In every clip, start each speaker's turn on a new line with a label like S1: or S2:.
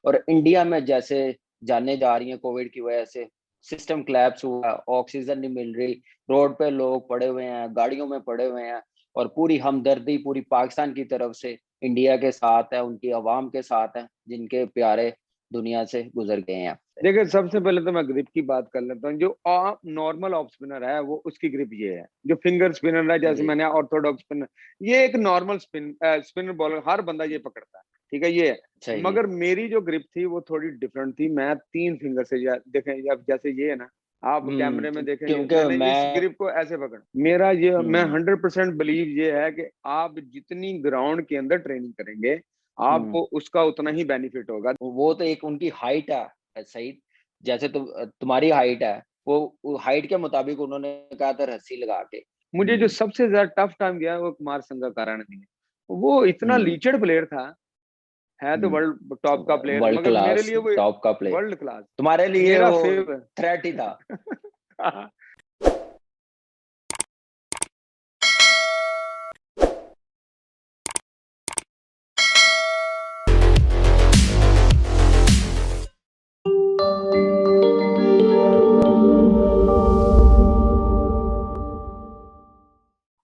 S1: और इंडिया में जैसे जाने जा रही हैं कोविड की वजह से, सिस्टम कोलैप्स हुआ, ऑक्सीजन नहीं मिल रही, रोड पे लोग पड़े हुए हैं, गाड़ियों में पड़े हुए हैं और पूरी हमदर्दी पूरी पाकिस्तान की तरफ से इंडिया के साथ है, उनकी आवाम के साथ है, जिनके प्यारे दुनिया से गुजर गए हैं।
S2: देखिए, सबसे पहले तो मैं ग्रिप की बात कर लेता हूँ। जो नॉर्मल ऑफ स्पिनर है वो उसकी ग्रिप ये है। जो फिंगर स्पिनर है, जैसे
S1: जी,
S2: मैंने ऑर्थोडॉक्स स्पिनर, ये एक नॉर्मल स्पिनर बॉलर हर बंदा ये पकड़ता है, ठीक है, ये है।
S1: सही।
S2: मगर मेरी जो ग्रिप थी वो थोड़ी डिफरेंट थी। मैं 3 फिंगर से देखें, अब जैसे ये है ना, आप कैमरे में देखेंगे,
S1: क्योंकि
S2: मैंने इस
S1: मैं
S2: ग्रिप को ऐसे पकड़ा। मेरा ये, मैं
S1: हुँ,
S2: 100% बिलीव ये है कि आप जितनी ग्राउंड के अंदर ट्रेनिंग करेंगे,
S1: हुँ।
S2: आपको उसका उतना ही बेनिफिट होगा।
S1: वो तो एक उनकी हाइट है सही। जैसे तुम्हारी हाइट है, वो हाइट के मुताबिक उन्होंने कहा था रस्सी लगा के।
S2: मुझे जो
S1: हुँ,
S2: सबसे ज्यादा टफ टाइम गया है वो कुमार संगकारा ने दिया। वो इतना
S1: हुँ,
S2: लीचड़ प्लेयर था, है तो
S1: हुँ।
S2: वर्ल्ड टॉप का प्लेयर,
S1: वर्ल्ड
S2: मगर मेरे
S1: क्लास,
S2: लिए वो
S1: टॉप का प्लेयर।
S2: वर्ल्ड क्लास,
S1: तुम्हारे लिए
S2: मेरा
S1: वो
S2: फेवरेट।
S1: थ्रेट ही था।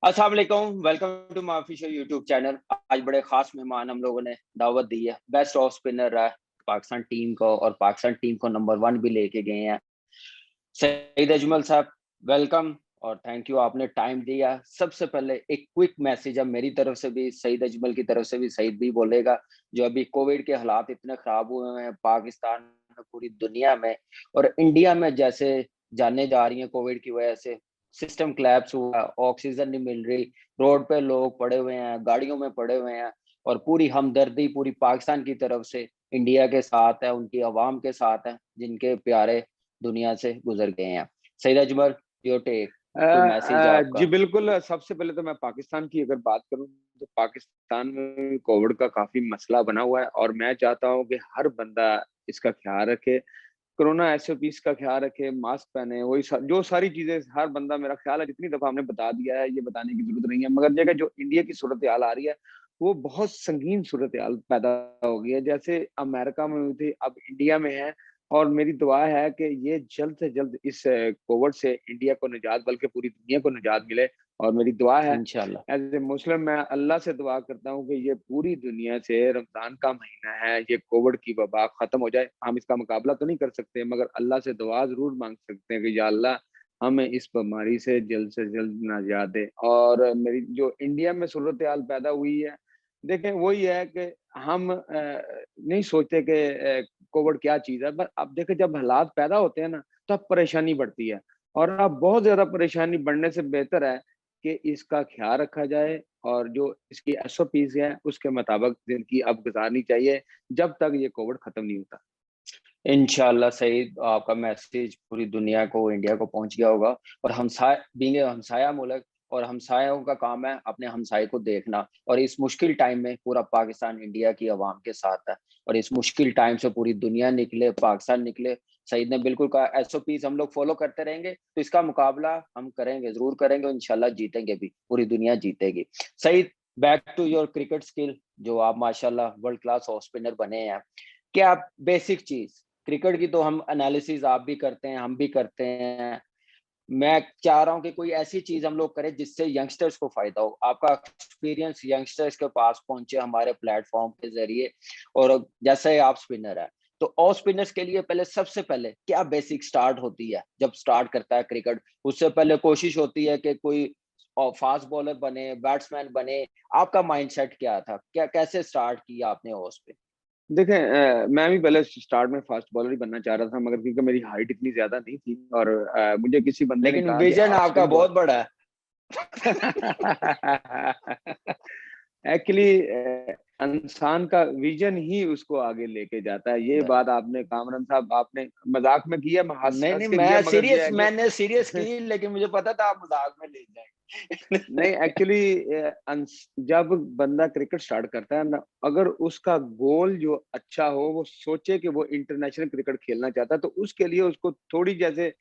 S1: अस्सलाम वालेकुम, welcome to my official YouTube channel. आज बड़े खास मेहमान हम लोगों ने दावत दी है। बेस्ट ऑफ स्पिनर रहा है पाकिस्तान टीम को और पाकिस्तान टीम को नंबर 1 भी लेके गए हैं। सईद अजमल साहब, वेलकम और थैंक यू, आपने टाइम दिया। सबसे पहले एक क्विक मैसेज है मेरी तरफ से भी, सईद अजमल की तरफ से भी, सईद भी बोलेगा। जो अभी कोविड के हालात इतने खराब हुए हैं पाकिस्तान में, पूरी दुनिया में और इंडिया में, जैसे जाने जा रही हैं कोविड की वजह से, सिस्टम कोलैप्स हुआ, ऑक्सीजन नहीं मिल रही, रोड पे लोग पड़े हुए हैं, गाड़ियों में पड़े हुए हैं और पूरी हमदर्दी पूरी पाकिस्तान की तरफ से इंडिया के साथ है, उनकी आवाम के साथ है, जिनके प्यारे दुनिया से गुजर गए हैं। सईद अजमल, योर टेक, कोई मैसेज
S2: जी
S1: आपका?
S2: बिल्कुल। सबसे पहले तो मैं पाकिस्तान की अगर बात करूं, तो पाकिस्तान में कोविड का काफी मसला बना हुआ है और मैं चाहता हूं कि हर बंदा इसका ख्याल रखे, कोरोना एसओपीस का ख्याल रखे, मास्क पहने, जो सारी चीजें हर बंदा, मेरा ख्याल है जितनी दफा हमने बता दिया है, ये बताने की जरूरत नहीं है। मगर जगह जो इंडिया की सूरत हाल आ रही है, वो बहुत संगीन सूरत हाल पैदा हो गई है। जैसे अमेरिका में हुई थी, अब इंडिया में है। और मेरी दुआ है कि ये जल्द से जल्द इस कोविड से इंडिया को निजात, बल्कि पूरी दुनिया को निजात मिले। और मेरी दुआ है,
S1: इंशाल्लाह।
S2: एज ए मुस्लिम, मैं अल्लाह से दुआ करता हूँ कि ये पूरी दुनिया से, रमजान का महीना है, ये कोविड की वबा खत्म हो जाए। हम इसका मुकाबला तो नहीं कर सकते, मगर अल्लाह से दुआ जरूर मांग सकते हैं कि या अल्लाह हमें इस बीमारी से जल्द निजात दे। और मेरी जो इंडिया में सूरत हाल पैदा हुई है, देखें, वही है कि हम नहीं सोचते कि कोविड क्या चीज है, पर अब देखें, जब हालात पैदा होते हैं ना, तब परेशानी बढ़ती है। और अब बहुत ज्यादा परेशानी बढ़ने से बेहतर है कि इसका ख्याल रखा जाए और जो इसकी एसओपीज है उसके मुताबिक जिंदगी अब गुजारनी चाहिए, जब तक ये कोविड खत्म नहीं होता।
S1: इंशाल्लाह सईद, आपका मैसेज पूरी दुनिया को, इंडिया को पहुंच गया होगा। और बीइंग ए हमसाया मुल्क, और हमसायों का काम है अपने हमसाये को देखना, और इस मुश्किल टाइम में पूरा पाकिस्तान इंडिया की आवाम के साथ है। और इस मुश्किल टाइम से पूरी दुनिया निकले, पाकिस्तान निकले। सईद ने बिल्कुल कहा, एसओपीज हम लोग फॉलो करते रहेंगे तो इसका मुकाबला हम करेंगे, जरूर करेंगे, इंशाल्लाह जीतेंगे भी, पूरी दुनिया जीतेगी। Saeed, back to your cricket skill, जो आप माशाल्लाह वर्ल्ड क्लास ऑफ स्पिनर बने हैं। क्या बेसिक चीज, क्रिकेट की तो हम एनालिसिस आप भी करते हैं, हम भी करते हैं। मैं चाह रहा हूँ कि कोई ऐसी चीज हम लोग करें जिससे यंगस्टर्स को फायदा हो। आपका एक्सपीरियंस यंगस्टर्स के पास पहुंचे हमारे प्लेटफॉर्म के जरिए, और जैसे आप स्पिनर है, तो ऑफ स्पिनर्स के लिए पहले, सबसे पहले क्या बेसिक स्टार्ट होती है जब स्टार्ट करता है क्रिकेट? उससे पहले कोशिश होती है कि कोई फास्ट बॉलर बने, बैट्समैन बने। आपका माइंडसेट क्या था, क्या कैसे स्टार्ट किया आपने ऑफ स्पिन?
S2: देखें, मैं भी पहले स्टार्ट में फास्ट बॉलर ही बनना चाह रहा था, मगर क्योंकि मेरी हाइट इतनी ज्यादा नहीं थी और मुझे किसी बंदे ने
S1: लेकिन
S2: कहा कि
S1: विजन
S2: आप
S1: आपका
S2: स्पिन बॉल।
S1: बहुत बड़ा है।
S2: एक्चुअली इंसान का विजन ही उसको आगे लेके जाता है। ये बात आपने, कामरान साहब, आपने मजाक में किया, मैं हंस
S1: नहीं,
S2: हंस
S1: नहीं,
S2: के किया,
S1: मैं
S2: मगर ये
S1: सीरियस,
S2: है कि
S1: मैंने सीरियस की, लेकिन मुझे पता था आप मज़ाक में ले
S2: नहीं,
S1: जाएँगे।
S2: एक्चुअली जब बंदा क्रिकेट स्टार्ट करता है ना, अगर उसका गोल जो अच्छा हो, वो सोचे कि वो इंटरनेशनल क्रिकेट खेलना चाहता है, तो उसके लिए उसको थोड़ी, जैसे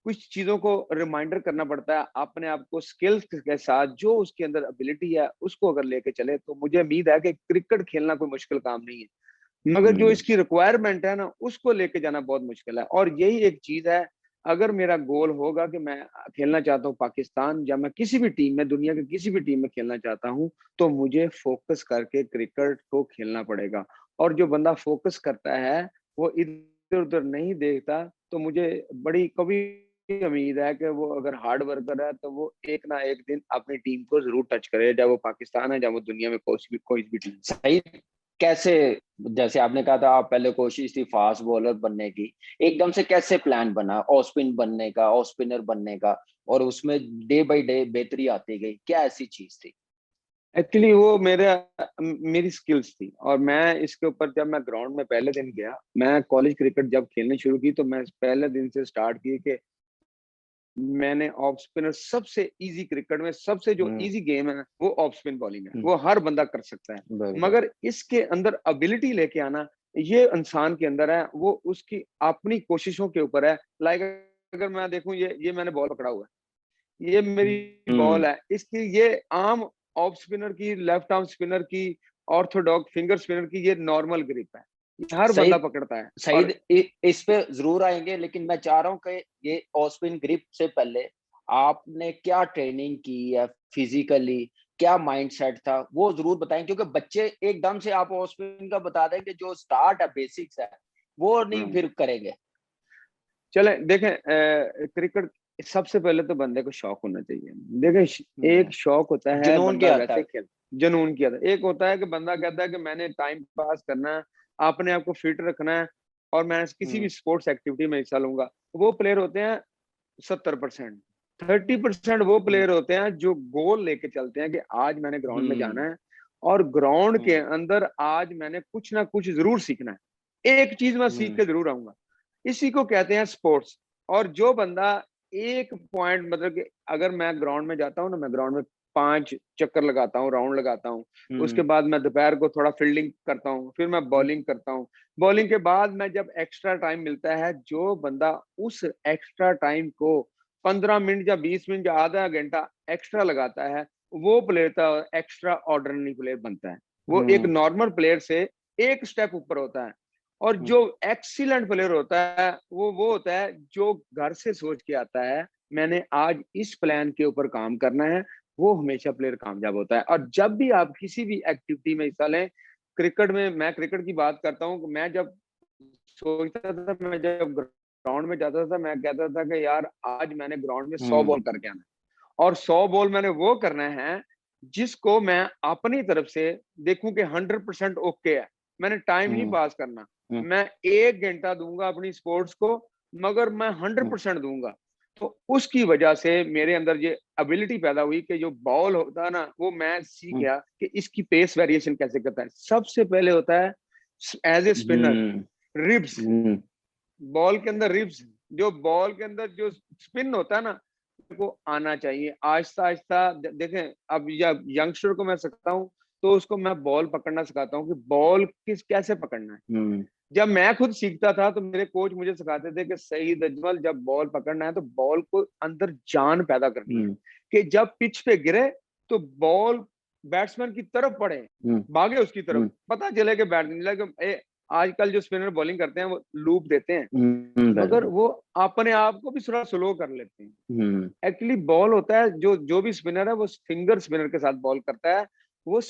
S2: कुछ चीजों को रिमाइंडर करना पड़ता है अपने आप को, स्किल्स के साथ जो उसके अंदर एबिलिटी है उसको अगर लेके चले, तो मुझे उम्मीद है कि क्रिकेट खेलना कोई मुश्किल काम नहीं है। मगर जो इसकी रिक्वायरमेंट है ना, उसको लेके जाना बहुत मुश्किल है। और यही एक चीज है, अगर मेरा गोल होगा कि मैं खेलना चाहता हूँ पाकिस्तान, या मैं किसी भी टीम में, दुनिया की किसी भी टीम में खेलना चाहता हूँ, तो मुझे फोकस करके क्रिकेट को खेलना पड़ेगा। और जो बंदा फोकस करता है, वो इधर उधर नहीं देखता, तो मुझे बड़ी कभी उम्मीद है कि वो अगर हार्ड वर्कर है, तो वो एक ना एक दिन अपनी टीम को जरूर टच करे, चाहे वो पाकिस्तान है, चाहे वो दुनिया में कोई भी टीम।
S1: सही। कैसे, जैसे आपने कहा था आप पहले कोशिश थी फास्ट बॉलर बनने की, एकदम से कैसे प्लान बना ऑफ स्पिन बनने का, ऑफ स्पिनर बनने का, और उसमें डे बाय डे बेहतरी आती गई, क्या ऐसी चीज थी?
S2: एक्चुअली वो मेरी स्किल्स थी, और मैं इसके ऊपर, जब मैं ग्राउंड में पहले दिन गया, मैं कॉलेज क्रिकेट जब खेलने शुरू की, तो मैं पहले दिन से स्टार्ट की कि मैंने ऑफ स्पिनर, सबसे इजी क्रिकेट में सबसे जो
S1: हम्म।
S2: इजी गेम है वो ऑफ स्पिन बॉलिंग है,
S1: हम्म।
S2: वो हर बंदा कर सकता है।
S1: बिल्कुल।
S2: मगर इसके अंदर एबिलिटी लेके आना, ये इंसान के अंदर है, वो उसकी अपनी कोशिशों के ऊपर है। लाइक अगर मैं देखूं, ये मैंने बॉल पकड़ा हुआ है, ये मेरी
S1: हम्म।
S2: बॉल है, इसकी ये आम ऑफ स्पिनर की, लेफ्ट आर्म स्पिनर की, ऑर्थोडॉक्स फिंगर स्पिनर की ये नॉर्मल ग्रिप है, ये हर
S1: सही।
S2: बंदा पकड़ता है।
S1: सही।
S2: और
S1: इस पे जरूर आएंगे, लेकिन मैं चाह रहा हूँ कि ये ऑफ स्पिन ग्रिप से पहले आपने क्या ट्रेनिंग की है फिजिकली, क्या माइंडसेट था, वो जरूर बताएं, क्योंकि बच्चे एकदम से आप ऑफ स्पिन का बता दें कि जो स्टार्ट है, बेसिक्स है, वो नहीं
S2: हम्म,
S1: फिर करेंगे।
S2: चले देखें, क्रिकेट सबसे पहले तो बंदे को शौक होना चाहिए। देखें, एक शौक होता है,
S1: जुनून
S2: बंदा
S1: क्या आता
S2: वैसे
S1: है?
S2: खेल, जुनून किया था। एक होता है कि बंदा कहता है कि मैंने टाइम पास करना है, अपने आप को फिट रखना है, और मैं किसी
S1: हम्म।
S2: भी स्पोर्ट्स एक्टिविटी में हिस्सा लूंगा। वो प्लेयर होते हैं 70%। 30% वो
S1: हम्म।
S2: प्लेयर होते हैं जो गोल लेके चलते हैं कि आज मैंने ग्राउंड में जाना
S1: हम्म।
S2: है, और ग्राउंड के
S1: हम्म।
S2: अंदर आज मैंने कुछ ना कुछ जरूर सीखना है, एक चीज मैं सीख
S1: हम्म।
S2: के जरूर आऊंगा। इसी को कहते हैं स्पोर्ट्स। और जो बंदा एक पॉइंट, मतलब कि अगर मैं ग्राउंड में जाता हूँ ना, मैं ग्राउंड में 5 चक्कर लगाता हूँ, राउंड लगाता हूँ, उसके
S1: हम्म।
S2: बाद मैं दोपहर को थोड़ा फील्डिंग करता हूँ, फिर मैं बॉलिंग करता हूँ। बॉलिंग के बाद मैं जब एक्स्ट्रा टाइम मिलता है, जो बंदा उस एक्स्ट्रा टाइम को 15 मिनट या 20 मिनट या आधा घंटा एक्स्ट्रा लगाता है, वो प्लेयर तो एक्स्ट्रा ऑर्डिनरी प्लेयर बनता है। वो एक
S1: हम्म।
S2: नॉर्मल प्लेयर से एक स्टेप ऊपर होता है। और
S1: हम्म।
S2: जो एक्सीलेंट प्लेयर होता है, वो होता है जो घर से सोच के आता है, मैंने आज इस प्लान के ऊपर काम करना है। वो हमेशा प्लेयर कामयाब होता है। और जब भी आप किसी भी एक्टिविटी में हिस्सा लें, क्रिकेट में, मैं क्रिकेट की बात करता हूँ, मैं जब सोचता था, मैं जब ग्राउंड में जाता था, मैं कहता था कि यार आज मैंने ग्राउंड में 100 बॉल
S1: हम्म।
S2: करके आना है, और 100 बॉल मैंने वो करना है जिसको मैं अपनी तरफ से देखूं कि 100% ओके है। मैंने टाइम नहीं
S1: हम्म।
S2: पास करना,
S1: हम्म।
S2: मैं 1 घंटा दूंगा अपनी स्पोर्ट्स को, मगर मैं हंड्रेड
S1: हम्म।
S2: परसेंट दूंगा। तो उसकी वजह से मेरे अंदर ये एबिलिटी पैदा हुई कि जो बॉल होता है ना, वो मैं सीख
S1: हम्म।
S2: गया कि इसकी पेस वेरिएशन कैसे करता है। सबसे पहले होता है as a spinner,
S1: hmm.
S2: Ribs,
S1: hmm.
S2: Ball के अंदर रिब्स, जो बॉल के अंदर जो स्पिन होता है ना, को आना चाहिए आहिस्ता आहिस्ता। देखें, अब जब यंगस्टर को मैं सकता हूँ, तो उसको मैं बॉल पकड़ना सिखाता हूँ कि बॉल किस कैसे पकड़ना है।
S1: हम्म।
S2: जब मैं खुद सीखता था, तो मेरे कोच मुझे सिखाते थे कि सईद अजमल, जब बॉल पकड़ना है तो बॉल को अंदर जान पैदा करनी है,
S1: हम्म।
S2: कि जब पिच पे गिरे तो बॉल बैट्समैन की तरफ पड़े,
S1: हम्म।
S2: भागे उसकी तरफ,
S1: हम्म।
S2: पता चले कि बैट्समैन, आजकल जो स्पिनर बॉलिंग करते हैं वो लूप देते हैं, मगर
S1: बिल्कुल।
S2: वो अपने आप को भी थोड़ा स्लो कर लेते हैं।
S1: हम्म।
S2: एक्चुअली बॉल होता है, जो जो भी स्पिनर है वो फिंगर स्पिनर के साथ बॉल करता है, वो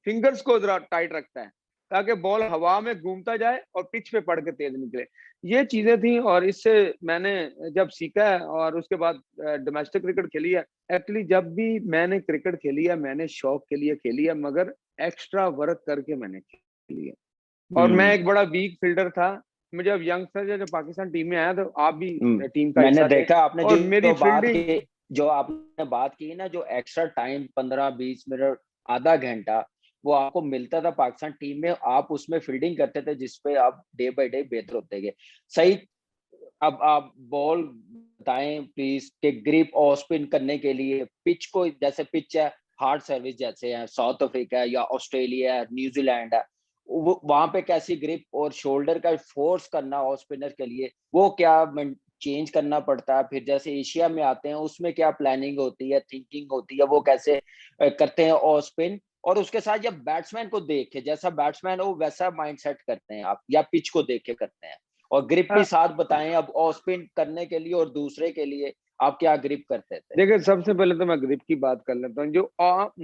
S2: फिंगर्स को जरा टाइट रखता है, ताकि बॉल हवा में घूमता जाए और पिच पे पड़ के तेज निकले। ये चीजें थी, और इससे मैंने जब सीखा है, और उसके बाद डोमेस्टिक क्रिकेट खेली है। एक्चुअली जब भी मैंने क्रिकेट खेली है, मैंने शौक के लिए खेली है, मगर एक्स्ट्रा वर्क करके मैंने खेली है। और मैं
S1: हम्म।
S2: एक बड़ा वीक फील्डर था। मैं जब यंगस्टर, जब पाकिस्तान टीम में आया, तो आप भी टीम का
S1: मैंने
S2: हिस्सा थे,
S1: देखा आपने
S2: और मेरी फील्डिंग।
S1: जो आपने बात की ना, जो एक्स्ट्रा टाइम 15-20 मिनट, आधा घंटा, वो आपको मिलता था पाकिस्तान टीम में, आप उसमें फील्डिंग करते थे, जिसपे आप डे बाय डे बेहतर होते गए। सही। अब आप बॉल बताएं प्लीज कि ग्रिप और स्पिन करने के लिए पिच को, जैसे पिच है हार्ड सर्विस, जैसे है साउथ अफ्रीका या ऑस्ट्रेलिया है, न्यूजीलैंड है, वो वहां पे कैसी ग्रिप और शोल्डर का फोर्स करना और स्पिनर के लिए वो क्या चेंज करना पड़ता है, फिर जैसे एशिया में आते हैं उसमें क्या प्लानिंग होती है, थिंकिंग होती है, वो कैसे करते हैं और स्पिन, और उसके साथ जब बैट्समैन को देख के, जैसा बैट्समैन हो वैसा माइंड सेट करते हैं आप, या पिच को देख के करते हैं? और ग्रिप भी साथ बताएं अब, ऑफ स्पिन करने के लिए और दूसरे के लिए आप क्या ग्रिप करते थे?
S2: देखिए, सबसे पहले तो मैं ग्रिप की बात कर लेता हूँ। जो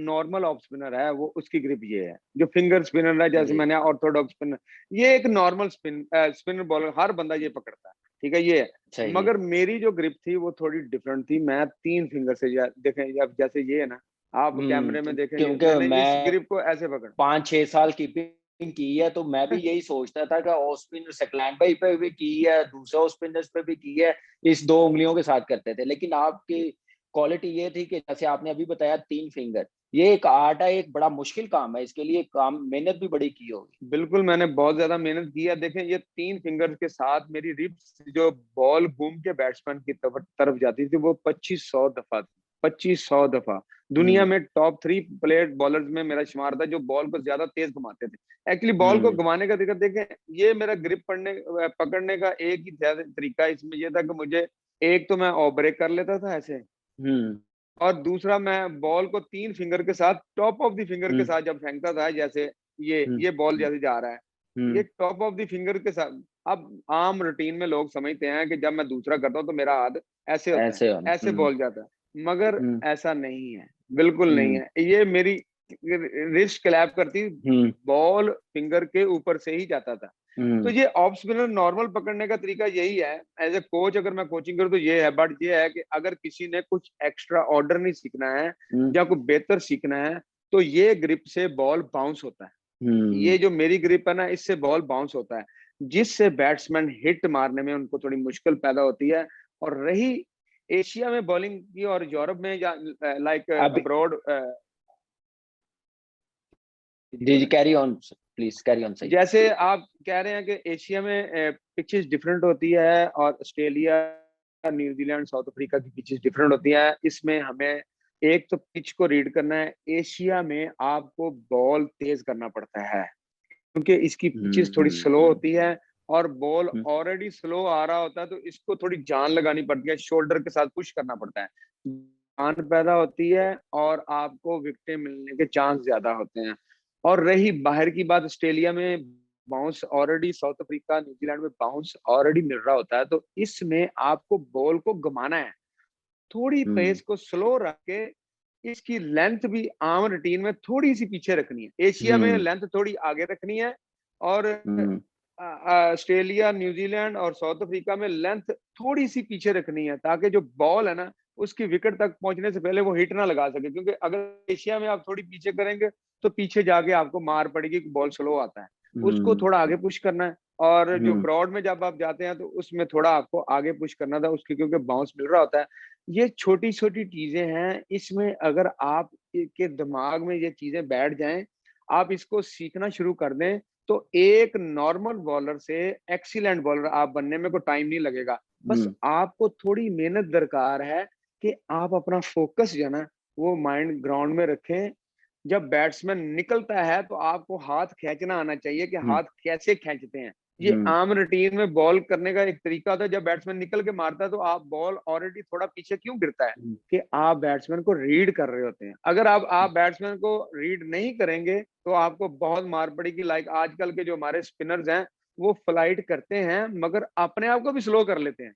S2: नॉर्मल ऑफ स्पिनर है वो उसकी ग्रिप ये है, जो फिंगर स्पिनर है जैसे
S1: जी।
S2: मैंने ऑर्थोडॉक्स स्पिनर, ये एक नॉर्मल स्पिनर बॉलर हर बंदा ये पकड़ता है, ठीक है, ये है।
S1: सही है।
S2: मगर मेरी जो ग्रिप थी वो थोड़ी डिफरेंट थी। मैं 3 फिंगर से देखें, अब जैसे ये है ना, आप कैमरे में देखेंगे,
S1: क्योंकि
S2: मैंने इस
S1: मैं
S2: ग्रिप को ऐसे पकड़ा।
S1: 5-6 साल कीपिंग की है, तो मैं भी यही सोचता था कि ऑफ स्पिनर सकलैन भाई पे भी की है, दूसरे ऑफ स्पिनर्स पे भी की है, इस 2 उंगलियों के साथ करते थे। लेकिन आपकी क्वालिटी ये थी कि जैसे आपने अभी बताया 3 फिंगर, ये एक आर्ट है, एक बड़ा मुश्किल काम है, इसके लिए काम मेहनत भी बड़ी की होगी।
S2: बिल्कुल, मैंने बहुत ज्यादा मेहनत की है। देखें, ये 3 फिंगर के साथ मेरी रिप्स, जो बॉल घूम के बैट्समैन की तरफ जाती थी, वो 2500 दफा थी, 2500 दफा। दुनिया
S1: हम्म।
S2: में टॉप 3 प्लेयर बॉलर्स में मेरा शुमार था, जो बॉल को ज्यादा तेज घुमाते थे। एक्चुअली बॉल को
S1: हम्म।
S2: घुमाने का तरीका देखें, ये मेरा ग्रिप पकड़ने का एक ही तरीका इसमें ये था कि मुझे, एक तो मैं ऑफ ब्रेक कर लेता था ऐसे,
S1: हम्म।
S2: और दूसरा मैं बॉल को 3 फिंगर के साथ, टॉप ऑफ द फिंगर के
S1: हम्म।
S2: साथ जब फेंकता था, जैसे
S1: हम्म।
S2: ये बॉल जैसे जा रहा है, ये
S1: हम्म।
S2: टॉप ऑफ द फिंगर के साथ। अब आम रूटीन में लोग समझते हैं कि जब मैं दूसरा करता हूँ तो मेरा हाथ ऐसे होता है,
S1: ऐसे
S2: ऐसे बॉल जाता है, मगर
S1: हम्म।
S2: ऐसा नहीं है, बिल्कुल नहीं
S1: हम्म।
S2: है। ये मेरी रिस्ट क्लैप करती,
S1: हम्म।
S2: बॉल फिंगर के ऊपर से ही जाता था। तो
S1: हम्म।
S2: ये ऑफ स्पिनर नॉर्मल पकड़ने का तरीका यही है। एज ए कोच अगर मैं कोचिंग करूँ तो ये है, बट ये है कि अगर किसी ने कुछ एक्स्ट्रा ऑर्डर नहीं सीखना है
S1: हम्म।
S2: या कुछ बेहतर सीखना है, तो ये ग्रिप से बॉल बाउंस होता है।
S1: हम्म।
S2: ये जो मेरी ग्रिप है ना, इससे बॉल बाउंस होता है, जिससे बैट्समैन हिट मारने में उनको थोड़ी मुश्किल पैदा होती है। और रही एशिया में बॉलिंग की और यूरोप में, या लाइक
S1: अब
S2: अब्रॉड,
S1: जी जी, carry on please, carry on. सही।
S2: जैसे आप कह रहे हैं कि एशिया में पिचेस डिफरेंट होती है, और ऑस्ट्रेलिया, न्यूजीलैंड, साउथ अफ्रीका की पिचेस डिफरेंट होती है। इसमें हमें एक तो पिच को रीड करना है। एशिया में आपको बॉल तेज करना पड़ता है, क्योंकि इसकी पिचेस थोड़ी स्लो होती है, और बॉल
S1: हम्म।
S2: ऑलरेडी स्लो आ रहा होता है, तो इसको थोड़ी जान लगानी पड़ती है, शोल्डर के साथ पुश करना पड़ता है, जान पैदा होती है, और आपको विकेटें मिलने के चांस ज्यादा होते हैं। और रही बाहर की बात, ऑस्ट्रेलिया में bounce already, south Africa, New Zealand में बाउंस ऑलरेडी मिल रहा होता है, तो इसमें आपको बॉल को घुमाना है, थोड़ी
S1: हम्म।
S2: पेस को स्लो रख के। इसकी लेंथ भी आम रूटीन में थोड़ी सी पीछे रखनी है, एशिया में
S1: हम्म।
S2: लेंथ थोड़ी आगे रखनी है, और
S1: हम्म।
S2: ऑस्ट्रेलिया, न्यूजीलैंड और साउथ अफ्रीका में लेंथ थोड़ी सी पीछे रखनी है, ताकि जो बॉल है ना, उसकी विकेट तक पहुंचने से पहले वो हिट ना लगा सके। क्योंकि अगर एशिया में आप थोड़ी पीछे करेंगे, तो पीछे जाके आपको मार पड़ेगी, बॉल स्लो आता है, उसको
S1: हम्म।
S2: थोड़ा आगे पुश करना है। और जो
S1: हम्म।
S2: ब्रॉड में जब आप जाते हैं, तो उसमें थोड़ा आपको आगे पुश करना था उसकी, क्योंकि बाउंस मिल रहा होता है। ये छोटी छोटी चीजें हैं, इसमें अगर आप के दिमाग में ये चीजें बैठ जाएं, आप इसको सीखना शुरू कर दें, तो एक नॉर्मल बॉलर से एक्सीलेंट बॉलर आप बनने में कोई टाइम नहीं लगेगा। बस
S1: हम्म।
S2: आपको थोड़ी मेहनत दरकार है, कि आप अपना फोकस जो है ना, वो माइंड ग्राउंड में रखें। जब बैट्समैन निकलता है, तो आपको हाथ खींचना आना चाहिए, कि
S1: हम्म।
S2: हाथ कैसे खींचते हैं। ये
S1: हम्म।
S2: आम रूटीन में बॉल करने का एक तरीका होता है, जब बैट्समैन निकल के मारता है, तो आप बॉल ऑलरेडी थोड़ा पीछे क्यों गिरता है, कि आप बैट्समैन को रीड कर रहे होते हैं। अगर आप बैट्समैन को रीड नहीं करेंगे, तो आपको बहुत मार पड़ेगी। लाइक आजकल के जो हमारे स्पिनर्स हैं, वो फ्लाइट करते हैं, मगर अपने आप को भी स्लो कर लेते हैं।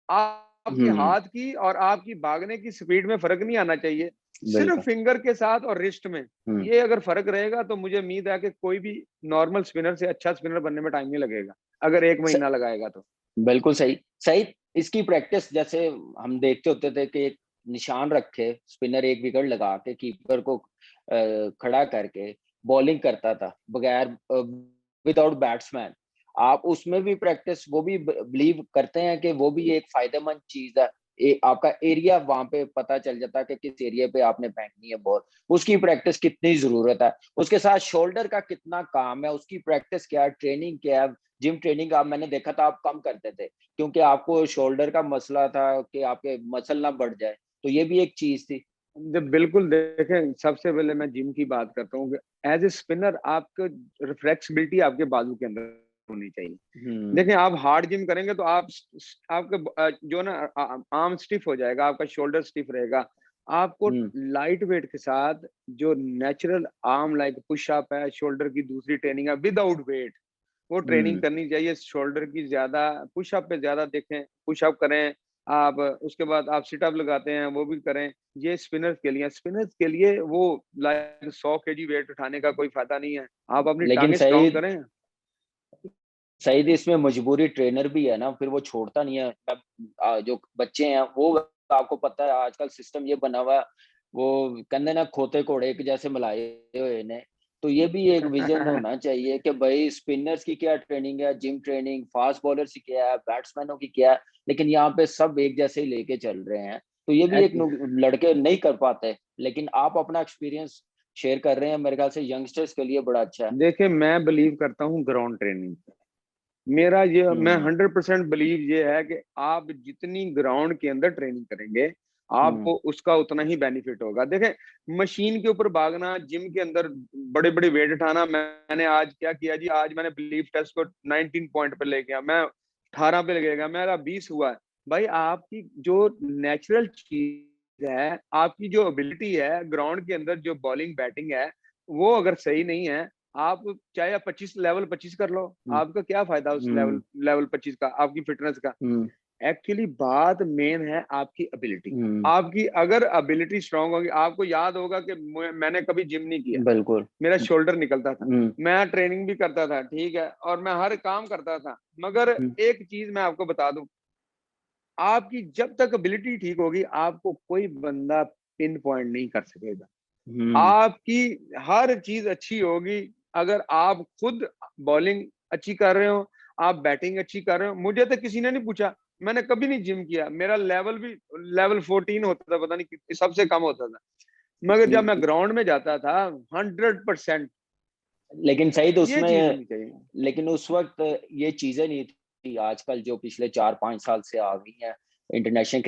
S2: आपकी
S1: हम्म।
S2: हाथ की और आपकी भागने की स्पीड में फर्क नहीं आना चाहिए, सिर्फ
S1: बिल्कुल।
S2: फिंगर के साथ और रिस्ट में।
S1: हम्म।
S2: ये अगर फर्क रहेगा, तो मुझे उम्मीद है कि कोई भी नॉर्मल स्पिनर से अच्छा स्पिनर बनने में टाइम नहीं लगेगा, अगर 1 महीना लगाएगा तो।
S1: बिल्कुल सही सही। इसकी प्रैक्टिस जैसे हम देखते होते थे कि एक निशान रखे स्पिनर, एक विकेट लगा के कीपर को खड़ा करके बॉलिंग करता था बगैर, विदाउट बैट्समैन। आप उसमें भी प्रैक्टिस, वो भी बिलीव करते हैं कि वो भी एक फायदेमंद चीज है? आपका एरिया वहां पे पता चल जाता है कि किस एरिया पे आपने फेंकनी है बॉल, उसकी प्रैक्टिस कितनी जरूरत है? उसके साथ शोल्डर का कितना काम है, उसकी प्रैक्टिस क्या है, ट्रेनिंग क्या है? जिम ट्रेनिंग आप, मैंने देखा था आप कम करते थे क्योंकि आपको शोल्डर का मसला था कि आपके मसल ना बढ़ जाए, तो ये भी एक चीज थी।
S2: बिल्कुल, देखें, सबसे पहले मैं जिम की बात करता हूँ, एज ए स्पिनर आपको फ्लेक्सिबिलिटी आपके बाजू के अंदर होनी चाहिए।
S1: हम्म।
S2: देखिए, आप हार्ड जिम करेंगे, तो आप आपके जो ना आर्म स्टिफ हो जाएगा, आपका शोल्डर स्टिफ रहेगा। आपको लाइट वेट के साथ जो नेचुरल आर्म लाइक पुशअप है, शोल्डर की दूसरी ट्रेनिंग है विदाउट वेट, वो ट्रेनिंग करनी चाहिए। शोल्डर की ज्यादा, पुशअप पे ज्यादा देखें, पुशअप करें आप, उसके बाद आप सिटअप लगाते हैं वो भी करें। ये स्पिनर्स के लिए, स्पिनर्स के लिए वो लाइक 100 kg वेट उठाने का कोई फायदा नहीं है, आप अपनी
S1: लेकिन
S2: टांगे
S1: सही
S2: स्ट्रॉन्ग करें।
S1: सही इसमें मजबूरी ट्रेनर भी है ना, फिर वो छोड़ता नहीं है। जो बच्चे हैं वो, आपको पता है आजकल सिस्टम ये बना हुआ है, वो कहते ना खोते घोड़े एक जैसे मिलाए हुए ने। तो ये भी एक विजन होना चाहिए कि भाई स्पिनर्स की क्या ट्रेनिंग है, जिम ट्रेनिंग, फास्ट बॉलर्स की क्या है, बैट्समैनों की क्या है, लेकिन यहाँ पे सब एक जैसे ही लेके चल रहे हैं। तो ये भी एक लड़के नहीं कर पाते, लेकिन आप अपना एक्सपीरियंस शेयर कर रहे हैं, मेरे ख्याल से यंगस्टर्स के लिए बड़ा अच्छा है।
S2: देखिए मैं बिलीव करता हूँ ग्राउंड ट्रेनिंग, मेरा ये मैं 100% बिलीव ये है कि आप जितनी ग्राउंड के अंदर ट्रेनिंग करेंगे आपको उसका उतना ही बेनिफिट होगा। देखें मशीन के ऊपर भागना, जिम के अंदर बड़े बड़े वेट उठाना, मैंने आज क्या किया जी, आज मैंने बिलीव टेस्ट को 19 पॉइंट पे ले गया, मैं 18 पे ले गया, मेरा 20 हुआ है। भाई आपकी जो नेचुरल चीज है, आपकी जो एबिलिटी है ग्राउंड के अंदर, जो बॉलिंग बैटिंग है, वो अगर सही नहीं है, आप चाहे आप 25 लेवल 25 कर लो, आपका क्या फायदा उस लेवल लेवल 25 का, आपकी फिटनेस का। एक्चुअली बात मेन है आपकी एबिलिटी। आपकी अगर एबिलिटी स्ट्रांग होगी, आपको याद होगा कि मैंने कभी जिम नहीं किया,
S1: बिल्कुल
S2: मेरा शोल्डर निकलता था, मैं ट्रेनिंग भी करता था, ठीक है, और मैं हर काम करता था, मगर एक चीज मैं आपको बता दूं, आपकी जब तक एबिलिटी ठीक होगी आपको कोई बंदा पिन पॉइंट नहीं कर सकेगा। आपकी हर चीज अच्छी होगी अगर आप खुद बॉलिंग अच्छी कर रहे हो, आप बैटिंग अच्छी कर रहे हो। मुझे तो किसी ने नहीं पूछा, मैंने कभी नहीं जिम किया, मेरा लेवल भी लेवल 14 होता था, पता नहीं सबसे कम होता था, मगर जब मैं ग्राउंड में जाता था 100%।
S1: लेकिन सही तो
S2: ये चीज
S1: उसमें,
S2: होनी चाहिए।
S1: लेकिन उस वक्त ये चीजें नहीं थी, आजकल जो पिछले 4-5 साल से आ गई हैं इंटरनेशनल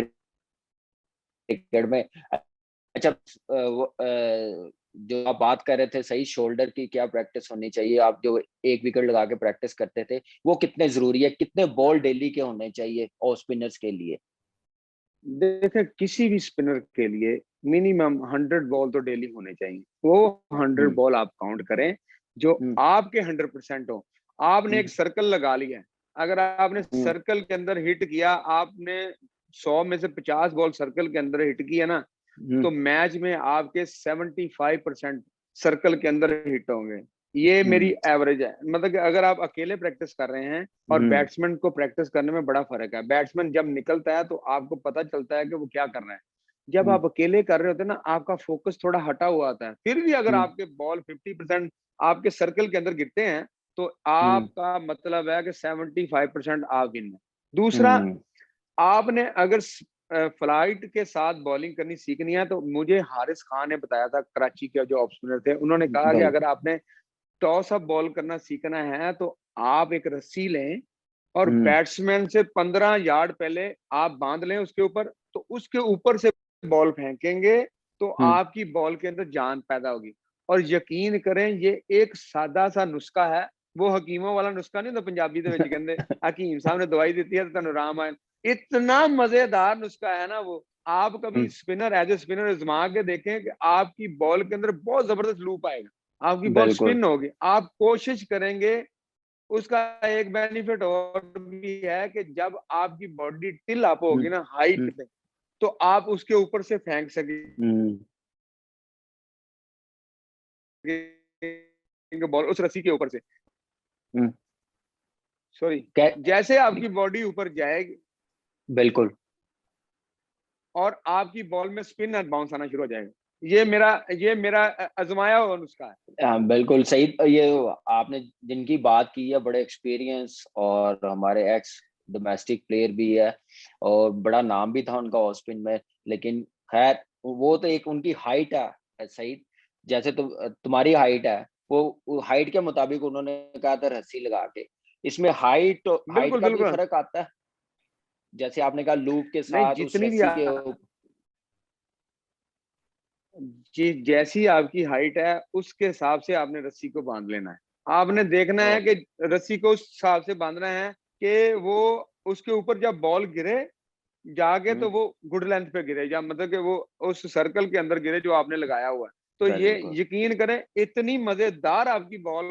S1: क्रिकेट में। अच्छा, जो आप बात कर रहे थे सही, शोल्डर की क्या प्रैक्टिस होनी चाहिए, आप जो एक विकेट लगा के प्रैक्टिस करते थे, वो कितने जरूरी है, कितने बॉल डेली के होने चाहिए और स्पिनर्स के लिए?
S2: देखें किसी भी स्पिनर के लिए मिनिमम 100 बॉल तो डेली होने चाहिए। वो 100 बॉल आप काउंट करें जो आपके 100% हो। आपने एक सर्कल लगा लिया है, अगर आपने सर्कल के अंदर हिट किया, आपने 100 में से 50 बॉल सर्कल के अंदर हिट किया ना, तो मैच में आपके 75% सर्कल के अंदर हिट होंगे। ये मेरी एवरेज है, मतलब कि अगर आप अकेले प्रैक्टिस कर रहे हैं और बैट्समैन को प्रैक्टिस करने में बड़ा फर्क है। बैट्समैन जब निकलता है तो आपको पता चलता है कि वो क्या कर रहा है। जब आप अकेले कर रहे होते हैं ना, आपका फोकस थोड़ा हटा हुआ आता है। फिर भी अगर आपके बॉल 50% आपके सर्कल के अंदर गिरते हैं तो आपका मतलब है कि 75% आप विन है। दूसरा, आपने अगर फ्लाइट के साथ बॉलिंग करनी सीखनी है तो मुझे हारिस खान ने बताया था, कराची के जो ऑफ स्पिनर थे, उन्होंने कहा कि अगर आपने टॉस अप बॉल करना सीखना है तो आप एक रस्सी लें और बैट्समैन से 15 यार्ड पहले आप बांध लें उसके ऊपर, तो उसके ऊपर से बॉल फेंकेंगे तो आपकी बॉल के अंदर जान पैदा होगी। और यकीन करें ये एक सादा सा नुस्खा है, वो हकीमों वाला नुस्खा नहीं, तो पंजाबी ਦੇ ਵਿੱਚ ਕਹਿੰਦੇ हकीम साहब ने दवाई दी है तो ਤੁਹਾਨੂੰ आराम आए। इतना मजेदार नुस्खा है ना वो। आप कभी स्पिनर एज ए स्पिनर आजमा के देखें कि आपकी बॉल के अंदर बहुत जबरदस्त लूप आएगा, आपकी बॉल
S1: बिल्कुल
S2: स्पिन होगी, आप कोशिश करेंगे। उसका एक बेनिफिट और भी है कि जब आपकी बॉडी टिल अप होगी ना हाइट पे, तो आप उसके ऊपर से फेंक सकेंगे बॉल उस रस्सी के ऊपर से। सॉरी, जैसे आपकी बॉडी ऊपर जाएगी
S1: बिल्कुल
S2: और आपकी बॉल में स्पिन और बाउंस आना शुरू हो जाएगा। ये मेरा आजमाया हुआ नुस्खा है।
S1: हाँ, बिल्कुल सही। ये आपने जिनकी बात की है बड़े एक्सपीरियंस और हमारे एक्स डोमेस्टिक प्लेयर भी है, और बड़ा नाम भी था उनका ऑस्पिन में। लेकिन खैर वो तो एक उनकी हाइट है सही, जैसे तुम्हारी हाइट है, वो हाइट के मुताबिक उन्होंने कहा था रस्सी लगा के। इसमें हाइट हाइट
S2: बिल्कुल
S1: का भी
S2: बिल्कुल।
S1: फर्क आता है, जैसे आपने कहा लूप के
S2: नहीं,
S1: साथ उस
S2: जितनी भी
S1: रस्सी के
S2: जैसी आपकी हाइट है उसके हिसाब से आपने रस्सी को बांध लेना है। आपने देखना है कि रस्सी को उस हिसाब से बांधना है कि वो उसके ऊपर जब बॉल गिरे जाके तो वो गुड लेंथ पे गिरे, या मतलब कि वो उस सर्कल के अंदर गिरे जो आपने लगाया हुआ है। तो ये
S1: बिल्कुल।
S2: यकीन करें इतनी मजेदार आपकी बॉल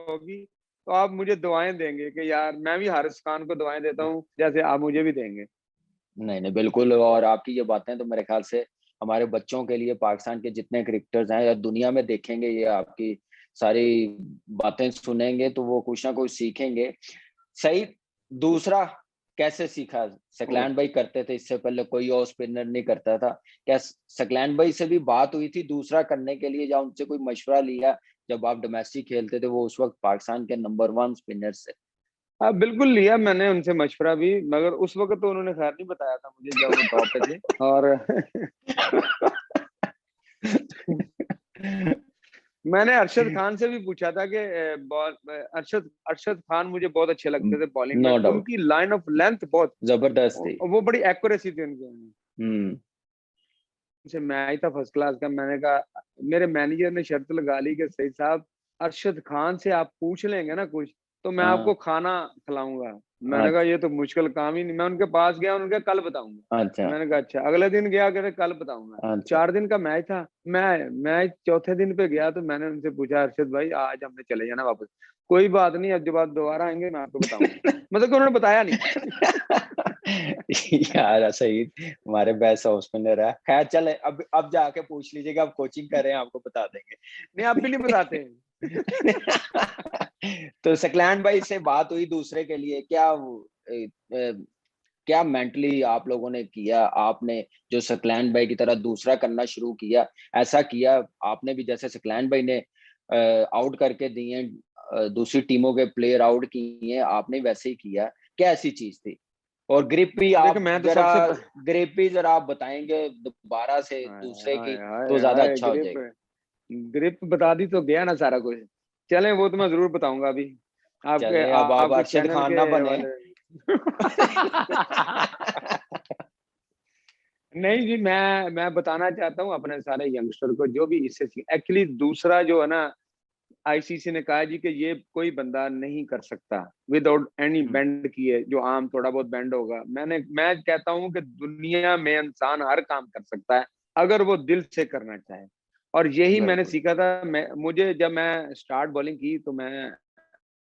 S2: होगी, तो आप मुझे दुआएं देंगे कि यार मैं भी हारिस खान को दुआएं देता हूँ जैसे आप मुझे भी देंगे।
S1: नहीं, नहीं, बिल्कुल। और आपकी ये बातें तो मेरे ख्याल से हमारे बच्चों के लिए, पाकिस्तान के जितने क्रिकेटर्स हैं या दुनिया में देखेंगे, ये आपकी सारी बातें सुनेंगे तो वो कुछ ना कुछ सीखेंगे। सही। दूसरा कैसे सीखा? सकलैन भाई करते थे, इससे पहले कोई और स्पिनर नहीं करता था। क्या सकलैन भाई से भी बात हुई थी दूसरा करने के लिए, या उनसे कोई मशवरा लिया? जब आप डोमेस्टिक खेलते थे, वो उस वक्त पाकिस्तान के नंबर 1 स्पिनर से।
S2: हाँ बिल्कुल लिया मैंने उनसे मशवरा भी, मगर उस वक्त तो उन्होंने खैर नहीं बताया था मुझे जब वो टॉप पे थे। और मैंने अरशद खान से भी पूछा था कि बॉल, अरशद अरशद खान मुझे बहुत अच्छे लगते थे बॉलिंग में,
S1: नो डाउट।
S2: उनकी लाइन ऑफ लेंथ बहुत,
S1: जबरदस्त थी।
S2: वो बड़ी एक्यूरेसी थी उनके।
S1: हम्म।
S2: उनसे मैच था फर्स्ट क्लास का, मैंने कहा, मेरे मैनेजर ने शर्त लगा ली कि सही साहब अरशद खान से आप पूछ लेंगे ना कुछ, तो मैं आपको
S1: हाँ।
S2: खाना खिलाऊंगा। मैंने कहा
S1: अच्छा।
S2: ये तो मुश्किल काम ही नहीं। मैं उनके पास गया, उन्होंने कहा कल बताऊंगा।
S1: अच्छा।
S2: मैंने कहा अच्छा। अगले दिन गया, कहते कल बताऊंगा।
S1: अच्छा।
S2: 4 दिन का मैच था। मैं चौथे दिन पे गया तो मैंने उनसे पूछा, अरशद भाई आज हमने चले जाना वापस। कोई बात नहीं, अब जब आप दोबारा आएंगे मैं आपको बताऊंगा। मतलब कि उन्होंने बताया नहीं।
S1: यार सही। हमारे बेस्ट ऑफ स्पिनर है। खैर चले, अब जाके पूछ लीजिएगा, अब कोचिंग कर रहे हैं, आपको बता
S2: नहीं आप भी नहीं बताते।
S1: देंगे। तो सकलैन भाई से बात हुई दूसरे के लिए, क्या मेंटली आप लोगों ने किया? आपने जो सकलैन भाई की तरह दूसरा करना शुरू किया, ऐसा किया आपने भी जैसे सकलैन भाई ने आउट करके दिए, दूसरी टीमों के प्लेयर आउट किए, आपने वैसे ही किया? क्या ऐसी चीज थी? और ग्रिप भी
S2: देखो
S1: आप
S2: मैं तो
S1: जरा,
S2: सबसे
S1: ग्रिप भी जरा आप बताएंगे दोबारा से
S2: हाय
S1: दूसरे की,
S2: हाय हाय
S1: तो ज्यादा
S2: हाय
S1: अच्छा हो
S2: ग्रिप,
S1: जाएगा।
S2: ग्रिप बता दी तो गया ना सारा कुछ। चलें वो तो मैं जरूर बताऊंगा अभी आपके
S1: चले, अब आप
S2: आपके
S1: अरशद
S2: चैनल
S1: खान
S2: के
S1: ना बने।
S2: वाले। नहीं जी, मैं बताना चाहता हूँ अपने सारे यंगस्टर को जो भी इससे एक्चुअली दूसरा जो है ना, आईसीसी ने कहा जी कि ये कोई बंदा नहीं कर सकता विदाउट एनी
S1: हम्म।
S2: बेंड किए, जो आम थोड़ा बहुत बेंड होगा। मैं कहता हूँ कि दुनिया में इंसान हर काम कर सकता है अगर वो दिल से करना चाहे। और यही मैंने
S1: बिल्कुल।
S2: सीखा था। मुझे जब मैं स्टार्ट बॉलिंग की तो मैं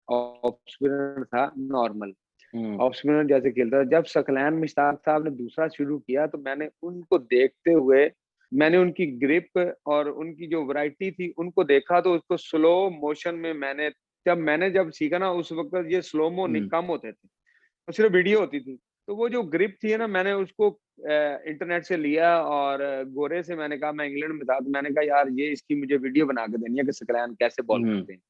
S2: ऑफ स्पिनर था नॉर्मल,
S1: हम्म।
S2: ऑफ स्पिनर जैसे खेलता था। जब सकलैन मुश्ताक साहब ने दूसरा शुरू किया तो मैंने उनको देखते हुए, मैंने उनकी ग्रिप और उनकी जो वैरायटी थी उनको देखा, तो उसको स्लो मोशन में जब सीखा ना, उस वक्त ये स्लोमो नहीं
S1: हम्म।
S2: कम होते थे, तो सिर्फ वीडियो होती थी। तो वो जो ग्रिप थी ना, मैंने उसको इंटरनेट से लिया और गोरे से मैंने कहा, मैं इंग्लैंड में था, तो मैंने कहा यार ये इसकी मुझे वीडियो बना के देनी है कि सकलैन कैसे बॉल
S1: हम्म।
S2: करते हैं।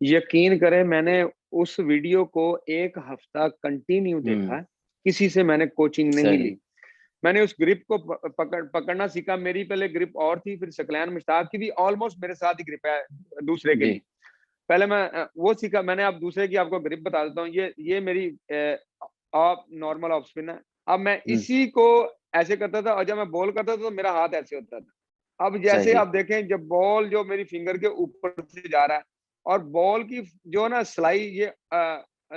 S2: यकीन करें मैंने उस वीडियो को 1 हफ्ता कंटिन्यू
S1: हम्म।
S2: देखा, किसी से मैंने कोचिंग नहीं
S1: सही।
S2: ली। मैंने उस ग्रिप को पकड़ना सीखा। मेरी पहले ग्रिप और थी, फिर सकलैन मुश्ताक की भी ऑलमोस्ट मेरे साथ ही ग्रिप है दूसरे के
S1: जी।
S2: भी। पहले मैं वो सीखा मैंने। अब दूसरे की आपको ग्रिप बता देता हूँ। ये मेरी ऑफ नॉर्मल ऑफ स्पिन है। अब मैं
S1: हम्म।
S2: इसी को ऐसे करता था, और जब मैं बॉल करता था तो मेरा हाथ ऐसे होता था। अब जैसे
S1: सही।
S2: आप देखें, जब बॉल जो मेरी फिंगर के ऊपर से जा रहा है और बॉल की जो है ना स्लाई, ये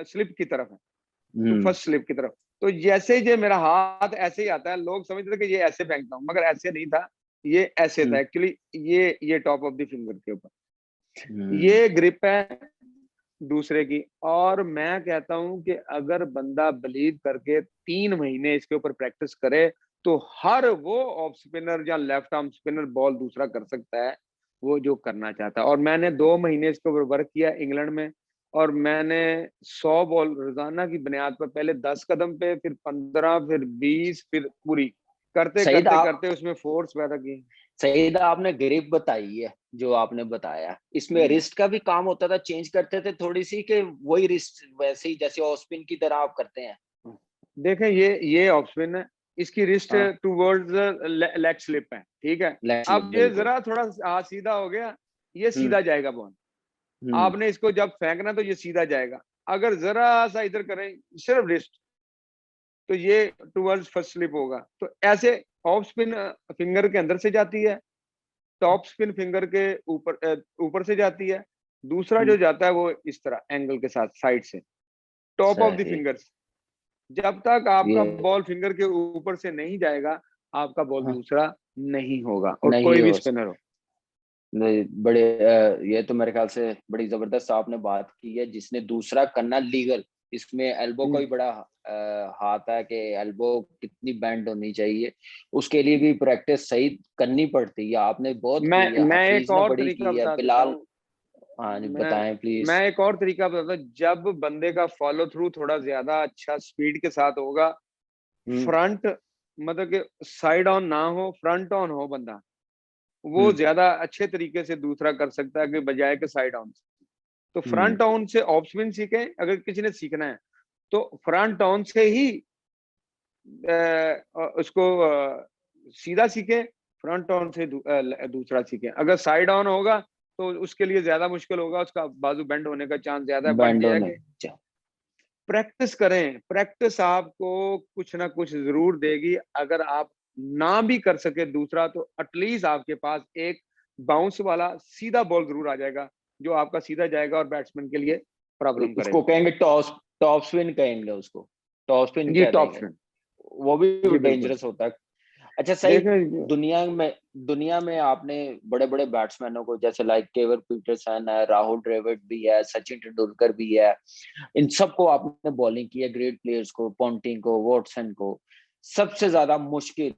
S2: स्लिप की तरफ है, तो
S1: हम्म।
S2: फर्स्ट स्लिप की तरफ। तो जैसे ही मेरा हाथ ऐसे ही आता है, लोग समझते थे कि ये ऐसे फेंकता हूँ, मगर ऐसे नहीं था, ये ऐसे था
S1: हम्म।
S2: एक्चुअली। ये टॉप ऑफ द फिंगर के ऊपर
S1: हम्म।
S2: ये ग्रिप है दूसरे की। और मैं कहता हूं कि अगर बंदा बिलीव करके 3 महीने इसके ऊपर प्रैक्टिस करे, तो हर वो ऑफ स्पिनर या लेफ्ट आर्म स्पिनर बॉल दूसरा कर सकता है, वो जो करना चाहता है। और मैंने 2 महीने इसके ऊपर वर्क किया इंग्लैंड में। और मैंने 100 बॉल रोजाना की बुनियाद पर, पहले 10 कदम पे, फिर 15, फिर 20, फिर पूरी करते
S1: सईद
S2: करते
S1: आप
S2: करते उसमें फोर्स पैदा की।
S1: सईद आपने ग्रिप बताई है, जो आपने बताया, इसमें रिस्ट का भी काम होता था, चेंज करते थे थोड़ी सी, कि वही रिस्ट वैसे ही जैसे ऑफ स्पिन की तरह आप करते हैं?
S2: देखें ये ऑफ स्पिन है, इसकी रिस्ट
S1: हाँ।
S2: टूवर्ड्स लेग स्लिप है, ठीक है।
S1: लेग स्लिप,
S2: अब ये
S1: बिल्कुल।
S2: जरा थोड़ा हाथ सीधा हो गया, ये
S1: हम्म।
S2: सीधा जाएगा बॉल।
S1: हम्म।
S2: आपने इसको जब फेंकना तो ये सीधा जाएगा। अगर जरा सा इधर करें, सिर्फ रिस्ट, तो ये टूवर्ड्स फर्स्ट स्लिप होगा। तो ऐसे ऑफ स्पिन फिंगर के अंदर से जाती है, टॉप स्पिन फिंगर के ऊपर से जाती है। दूसरा
S1: हम्म।
S2: जो जाता है वो इस तरह एंगल के साथ साइड से, टॉप ऑफ द
S1: सही।
S2: फिंगर्स। जब तक आपका
S1: ये
S2: बॉल फिंगर के ऊपर से नहीं जाएगा, आपका बॉल
S1: हाँ,
S2: दूसरा नहीं होगा, और
S1: नहीं
S2: कोई भी
S1: हो
S2: स्पिनर हो।
S1: नहीं, बड़े ये तो मेरे ख्याल से बड़ी जबरदस्त आपने बात की है, जिसने दूसरा करना लीगल। इसमें एल्बो का
S2: हम्म।
S1: भी बड़ा हाथ है कि एल्बो कितनी बैंड होनी चाहिए, उसके लिए भी प्रैक्टिस सही करनी पड़ती है। आपने बहुत की है,
S2: मैं एक
S1: हफीज ने
S2: और
S1: बड़ी
S2: तरीका
S1: की है,
S2: बता देता
S1: बिलाल।
S2: हूँ।
S1: हाँ जी,
S2: मैं
S1: बताएं प्लीज।
S2: मैं एक और तरीका बताता हूँ। जब बंदे का फॉलो थ्रू थोड़ा ज्यादा अच्छा स्पीड के साथ होगा,
S1: हम्म।
S2: फ्रंट मतलब कि साइड ऑन ना हो, फ्रंट ऑन हो बंदा, वो
S1: हम्म।
S2: ज्यादा अच्छे तरीके से दूसरा कर सकता है कि बजाय के साइड ऑन। तो
S1: हम्म।
S2: फ्रंट ऑन से ऑफ स्पिन सीखे, अगर किसी ने सीखना है तो फ्रंट ऑन से ही उसको सीधा सीखे, फ्रंट ऑन से दूसरा सीखे। अगर साइड ऑन होगा तो उसके लिए ज्यादा मुश्किल होगा, उसका बाजू बेंड होने का चांस ज्यादा है। बट
S1: बैंड
S2: ये है
S1: होने।
S2: कि प्रैक्टिस करें, प्रैक्टिस आपको कुछ ना कुछ जरूर देगी। अगर आप ना भी कर सके दूसरा, तो एटलीस्ट आपके पास एक बाउंस वाला सीधा बॉल जरूर आ जाएगा, जो आपका सीधा जाएगा और बैट्समैन के लिए प्रॉब्लम
S1: उसको
S2: करेगा।
S1: कहेंगे टॉस, टॉप स्पिन कहेंगे उसको, टॉप स्पिन
S2: जी,
S1: कह
S2: टॉप
S1: देंगे।
S2: स्पिन।
S1: वो भी
S2: जी बिल्कुल।
S1: डेंजरस होता है। अच्छा सही।
S2: देखें।
S1: दुनिया में दुनिया में आपने बड़े बड़े बैट्समैनों को, जैसे लाइक केवर पीटरसन है, राहुल द्रविड़ भी है, सचिन तेंदुलकर भी है, इन सबको आपने बॉलिंग की है, ग्रेट प्लेयर्स को, पोंटिंग को, वॉटसन को। सबसे ज्यादा मुश्किल,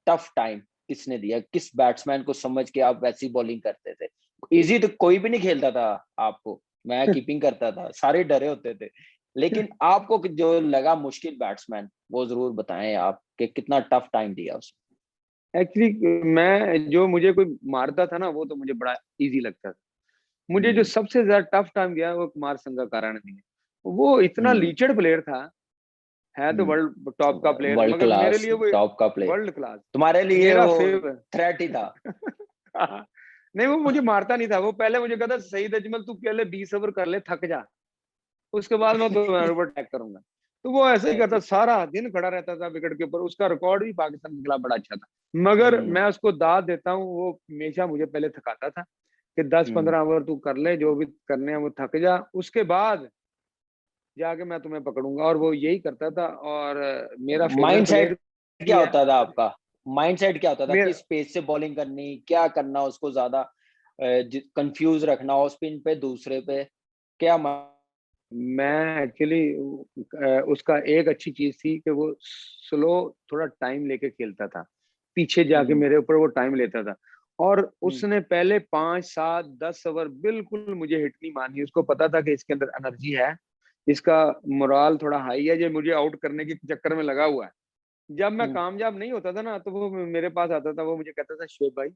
S1: टफ टाइम किसने दिया? किस बैट्समैन को समझ के आप वैसी बॉलिंग करते थे? इजी तो कोई भी नहीं खेलता था आपको, मैं कीपिंग करता था, सारे डरे होते थे, लेकिन आपको जो लगा मुश्किल बैट्समैन, वो जरूर बताएं आप कि कितना टफ टाइम दिया उसने।
S2: एक्चुअली मैं जो मुझे कोई मारता था ना, वो तो मुझे बड़ा इजी लगता था। मुझे जो
S1: हम्म।
S2: सबसे ज्यादा टफ टाइम गया वो कुमार संगकारा ने दिया। वो इतना
S1: हम्म।
S2: लीचड़ प्लेयर था, है तो वर्ल्ड टॉप का प्लेयर,
S1: वर्ल्ड
S2: मगर मेरे
S1: क्लास,
S2: लिए वो
S1: टॉप का प्ले,
S2: वर्ल्ड क्लास।
S1: तुम्हारे लिए
S2: मेरा
S1: वो
S2: फेवरेट।
S1: थ्रेट ही था।
S2: नहीं, वो मुझे मारता नहीं था। वो पहले मुझे कहता, सईद अजमल तू पहले 20 ओवर कर ले, थक जा, उसके बाद मैं तुम्हारे ऊपर अटैक करूंगा। तो वो ऐसे ही करता, सारा दिन खड़ा रहता था विकेट के ऊपर। उसका रिकॉर्ड भी पाकिस्तान के खिलाफ बड़ा अच्छा था, मगर
S1: हम्म।
S2: मैं उसको दाद देता हूँ, वो हमेशा मुझे पहले थकाता था कि दस
S1: हम्म।
S2: पंद्रह ओवर तू कर ले, जो भी करने हैं वो थक जा, उसके बाद जाके मैं तुम्हें पकड़ूंगा। और वो यही करता था, और मेरा फेवरेट
S1: माइंड
S2: प्लेयर
S1: सेट
S2: भी
S1: क्या
S2: है।
S1: होता था आपका? माइंड सेट क्या होता था?
S2: मेरा
S1: किस पेस से बॉलिंग करनी, क्या करना, उसको ज्यादा कंफ्यूज रखना, ऑफ स्पिन पे, दूसरे पे, क्या
S2: मैं एक्चुअली उसका एक अच्छी चीज थी कि वो स्लो, थोड़ा टाइम लेके खेलता था, पीछे जाके
S1: हम्म।
S2: मेरे ऊपर वो टाइम लेता था। और
S1: हम्म।
S2: उसने पहले 5 7 10 ओवर बिल्कुल मुझे हिट नहीं मारनी। उसको पता था कि इसके अंदर एनर्जी है, इसका मोराल थोड़ा हाई है, ये मुझे आउट करने के चक्कर में लगा हुआ है। जब मैं
S1: हम्म।
S2: कामयाब नहीं होता था ना, तो वो मेरे पास आता था, वो मुझे कहता था, शोएब भाई,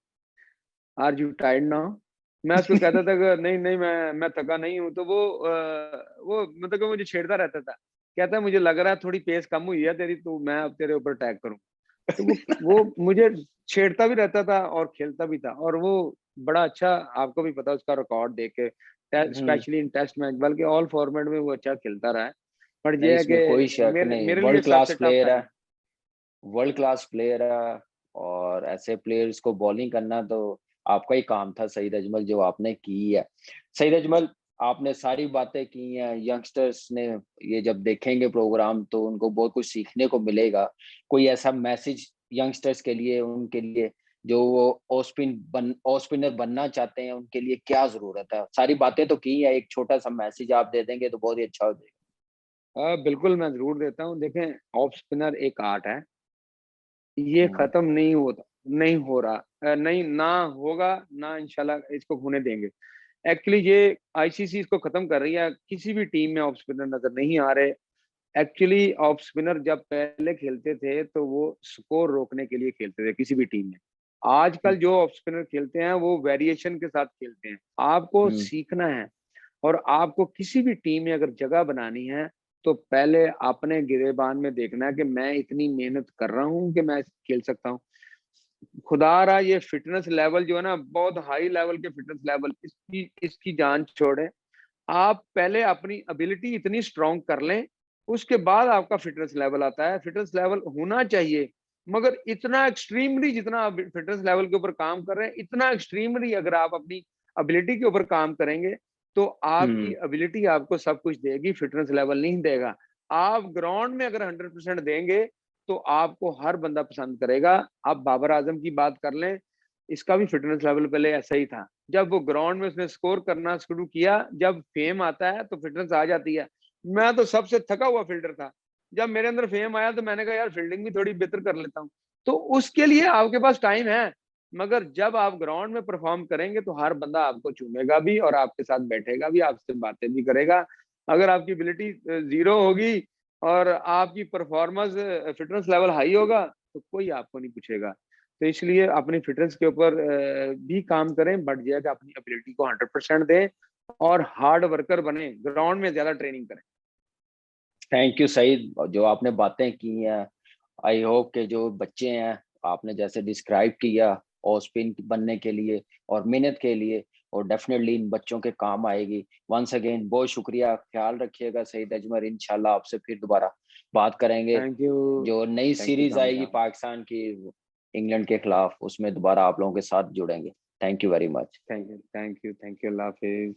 S2: आर यू टायर्ड नाउ? मैं उसको कहता था कि नहीं नहीं, मैं थका नहीं हूँ। तो वो मतलब कि मुझे छेड़ता रहता था, कहता मुझे लग रहा है थोड़ी पेस कम हुई है तेरी, तो मैं अब तेरे ऊपर अटैक करूँ। तो वो मुझे छेड़ता भी रहता था और खेलता भी था। और वो बड़ा अच्छा, आपको भी पता उसका रिकॉर्ड देख के,
S1: हम्म।
S2: स्पेशली इन टेस्ट मैच, बल्कि ऑल फॉर्मेट में वो अच्छा खेलता रहा है। पर
S1: नहीं,
S2: ये है
S1: इसमें कोई
S2: कि
S1: शक
S2: मेरे
S1: नहीं,
S2: मेरे लिए
S1: वर्ल्ड क्लास
S2: सबसे टफ
S1: प्लेयर है,
S2: टाइम।
S1: वर्ल्ड क्लास प्लेयर है। और ऐसे प्लेयर्स को बॉलिंग करना तो आपका ही काम था सईद अजमल, जो आपने की है। सईद अजमल, आपने सारी बातें की हैं, यंगस्टर्स ने ये जब देखेंगे प्रोग्राम तो उनको बहुत कुछ सीखने को मिलेगा। कोई ऐसा मैसेज यंगस्टर्स के लिए, उनके लिए जो वो ऑफ स्पिनर बनना चाहते हैं, उनके लिए क्या जरूरत है? सारी बातें तो की है, एक छोटा सा मैसेज आप दे देंगे तो बहुत ही अच्छा हो जाएगा।
S2: बिल्कुल मैं जरूर देता हूँ। देखें, ऑफ स्पिनर एक आर्ट है, ये
S1: हम्म।
S2: खत्म नहीं होता, नहीं हो रहा, नहीं ना होगा, ना इंशाल्लाह इसको होने देंगे। एक्चुअली ये आईसीसी इसको खत्म कर रही है, किसी भी टीम में ऑफ स्पिनर नजर नहीं आ रहे। एक्चुअली ऑफ स्पिनर जब पहले खेलते थे तो वो स्कोर रोकने के लिए खेलते थे किसी भी टीम में। आजकल जो ऑफ स्पिनर खेलते हैं वो वेरिएशन के साथ खेलते हैं। आपको
S1: हम्म।
S2: सीखना है, और आपको किसी भी टीम में अगर जगह बनानी है, तो पहले अपने गिरेबान में देखना है कि मैं इतनी मेहनत कर रहा हूँ कि मैं खेल सकता हूँ। खुदा रहा ये फिटनेस लेवल जो है ना, बहुत हाई लेवल के फिटनेस लेवल, इसकी इसकी जान छोड़े। आप पहले अपनी एबिलिटी इतनी स्ट्रांग कर लें, उसके बाद आपका फिटनेस लेवल आता है। फिटनेस लेवल होना चाहिए, मगर इतना एक्सट्रीमली जितना आप फिटनेस लेवल के ऊपर काम कर रहे हैं, इतना एक्सट्रीमली अगर आप अपनी एबिलिटी के ऊपर काम करेंगे, तो आपकी
S1: हम्म।
S2: एबिलिटी आपको सब कुछ देगी, फिटनेस लेवल नहीं देगा। आप ग्राउंड में अगर 100% देंगे तो आपको हर बंदा पसंद करेगा। आप बाबर आजम की बात कर लें, इसका भी फिटनेस लेवल पहले ऐसा ही था। जब वो ग्राउंड में उसने स्कोर करना शुरू किया, जब फेम आता है तो फिटनेस आ जाती है। मैं तो सबसे थका हुआ फील्डर था। जब मेरे अंदर फेम आया तो मैंने कहा यार फील्डिंग भी थोड़ी बेहतर कर लेता हूँ। तो उसके लिए आपके पास टाइम है, मगर जब आप ग्राउंड में परफॉर्म करेंगे तो हर बंदा आपको चूमेगा भी और आपके साथ बैठेगा भी, आपसे बातें भी करेगा। अगर आपकी एबिलिटी जीरो होगी और आपकी परफॉर्मेंस फिटनेस लेवल हाई होगा तो कोई आपको नहीं पूछेगा। तो इसलिए अपनी फिटनेस के ऊपर भी काम करें, बट यह कि अपनी एबिलिटी को 100% दें और हार्ड वर्कर बने, ग्राउंड में ज्यादा ट्रेनिंग करें।
S1: थैंक यू सईद, जो आपने बातें की हैं। आई होप कि जो बच्चे हैं, आपने जैसे डिस्क्राइब किया और स्पिन बनने के लिए और मेहनत के लिए, और डेफिनेटली इन बच्चों के काम आएगी। वंस अगेन बहुत शुक्रिया, ख्याल रखिएगा सईद अजमल। इंशाल्लाह आपसे फिर दोबारा बात करेंगे। जो नई
S2: थैंक यू
S1: सीरीज आएगी
S2: कामयाब।
S1: पाकिस्तान की इंग्लैंड के खिलाफ, उसमें दोबारा आप लोगों के साथ जुड़ेंगे। Thank you very much.
S2: Thank you, thank you, thank you, Allah Hafiz.